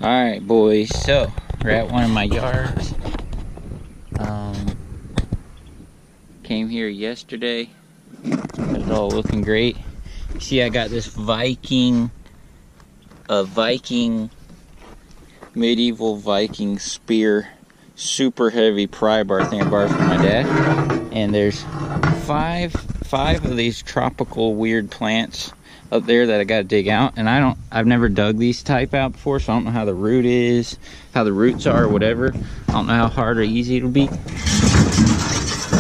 Alright boys, so we're at one of my yards. Came here yesterday. It's all looking great. See, I got this Viking medieval Viking spear, super heavy pry bar thing I borrowed from my dad. And there's five of these tropical weird plants up there that I gotta dig out, and I've never dug these type out before, so I don't know how the root is, how the roots are, or whatever. I don't know how hard or easy it'll be.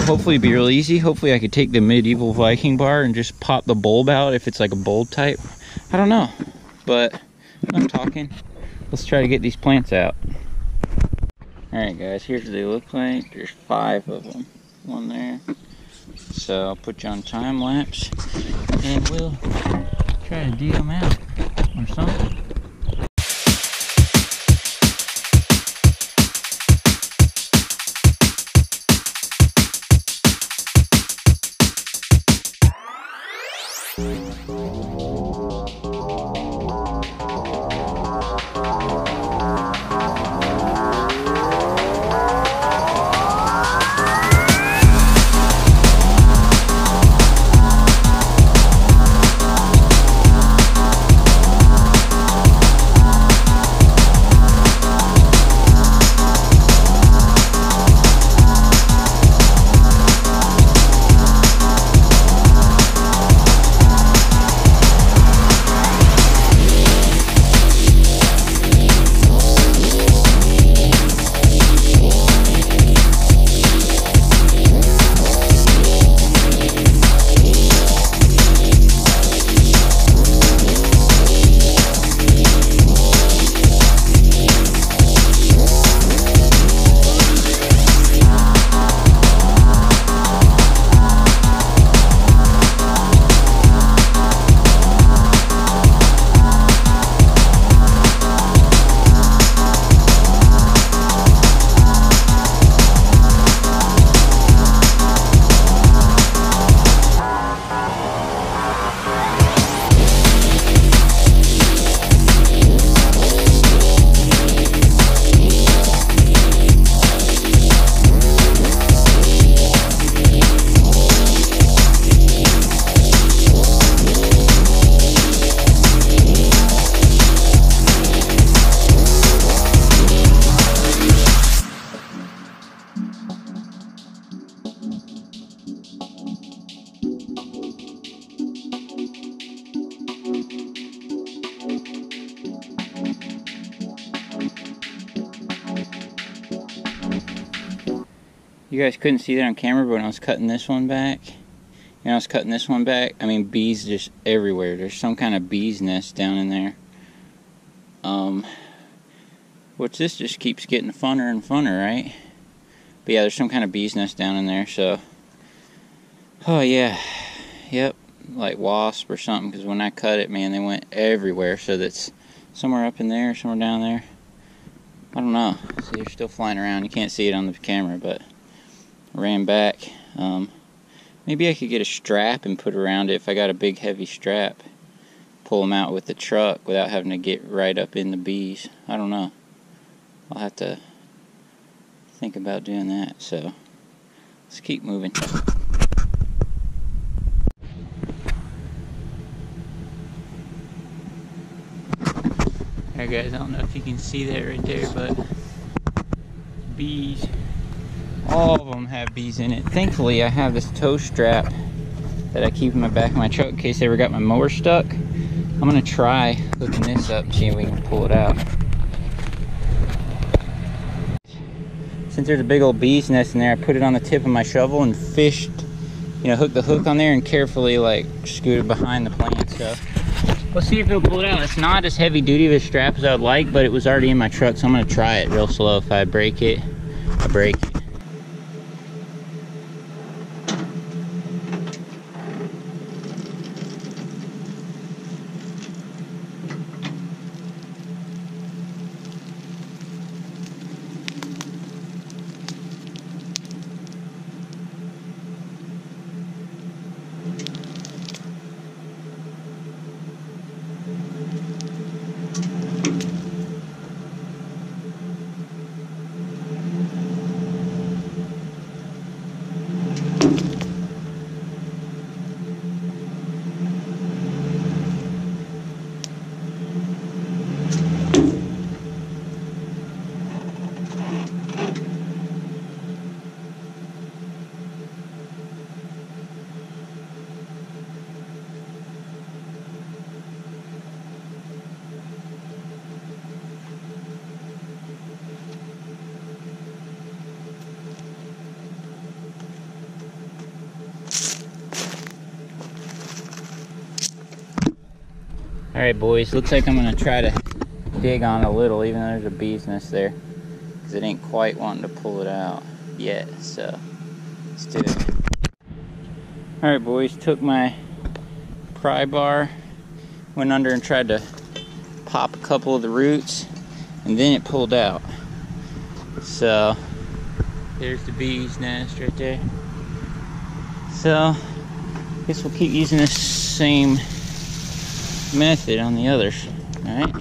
Hopefully it'll be real easy. Hopefully I could take the medieval Viking bar and just pop the bulb out if it's like a bulb type. I don't know, but I'm talking. Let's try to get these plants out. Alright guys, here's what they look like. There's 5 of them. One there. So I'll put you on time lapse and we'll try to dig them out or something. You guys couldn't see that on camera, but when I was cutting this one back, I mean, bees just everywhere. There's some kind of bee's nest down in there. Which this just keeps getting funner and funner, right? But yeah, there's some kind of bee's nest down in there, so. Oh yeah, yep, like wasp or something, because when I cut it, man, they went everywhere. So that's somewhere up in there, somewhere down there. I don't know. See, they're still flying around. You can't see it on the camera, but I ran back. Maybe I could get a strap and put around it if I got a big heavy strap. Pull them out with the truck without having to get right up in the bees. I don't know. I'll have to think about doing that. So let's keep moving. Alright guys, I don't know if you can see that right there, but bees, all of them have bees in it. Thankfully I have this tow strap that I keep in the back of my truck in case I ever got my mower stuck. I'm gonna try hooking this up and see if we can pull it out. Since there's a big old bee's nest in there, I put it on the tip of my shovel and fished, hooked the hook on there and carefully like scooted behind the plant. So let's see if it'll pull it out. It's not as heavy duty of a strap as I would like, but it was already in my truck, so I'm gonna try it real slow. If I break it, I break it. Alright boys, looks like I'm gonna try to dig on a little, even though there's a bee's nest there, because it ain't quite wanting to pull it out yet, so let's do it. Alright boys, took my pry bar, went under and tried to pop a couple of the roots, and then it pulled out. So there's the bee's nest right there. So I guess we'll keep using this same method on the others. Alright.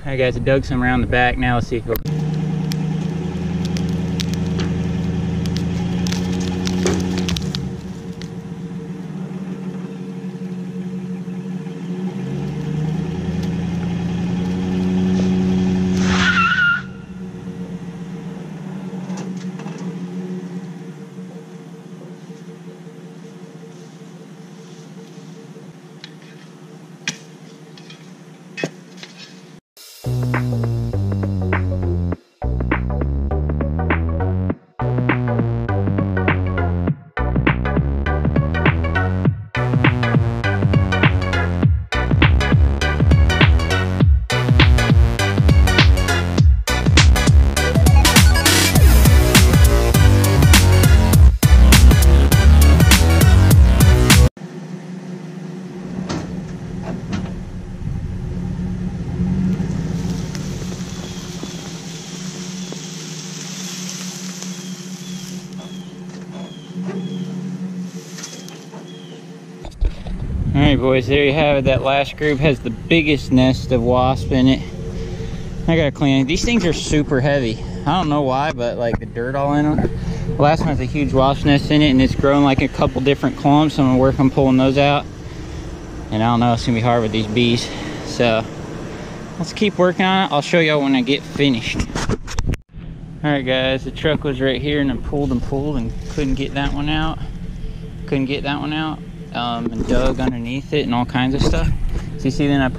Alright guys, I dug some around the back. Now let's see if we'll... Alright boys, there you have it. That last group has the biggest nest of wasp in it. I gotta clean it. These things are super heavy. I don't know why, but like the dirt all in them. The last one has a huge wasp nest in it, and it's grown like a couple different clumps. I'm gonna work on pulling those out. And I don't know, it's gonna be hard with these bees. So let's keep working on it. I'll show y'all when I get finished. Alright guys, the truck was right here, and I pulled and couldn't get that one out. And dug underneath it and all kinds of stuff. So you see, then I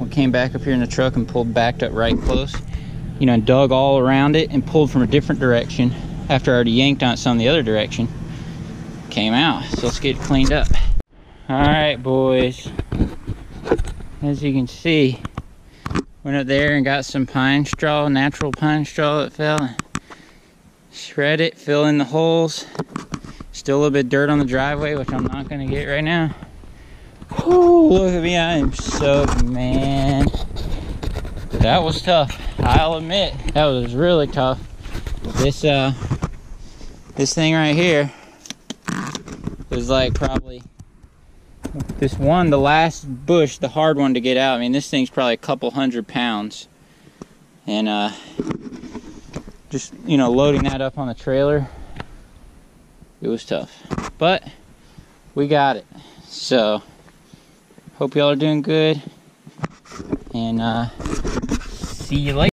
came back up here in the truck and backed up right close, you know, and dug all around it and pulled from a different direction after I already yanked on it some the other direction. Came out. So let's get it cleaned up. Alright boys, as you can see, went up there and got some pine straw, natural pine straw that fell. Shred it, fill in the holes. Still a little bit of dirt on the driveway, which I'm not gonna get right now. Whew, look at me, I am soaked, man. That was tough, I'll admit. That was really tough. This thing right here was like probably this one, the last bush, the hard one to get out. I mean, this thing's probably a couple 100 pounds. And just, you know, loading that up on the trailer, it was tough, but we got it. So hope y'all are doing good. and see you later.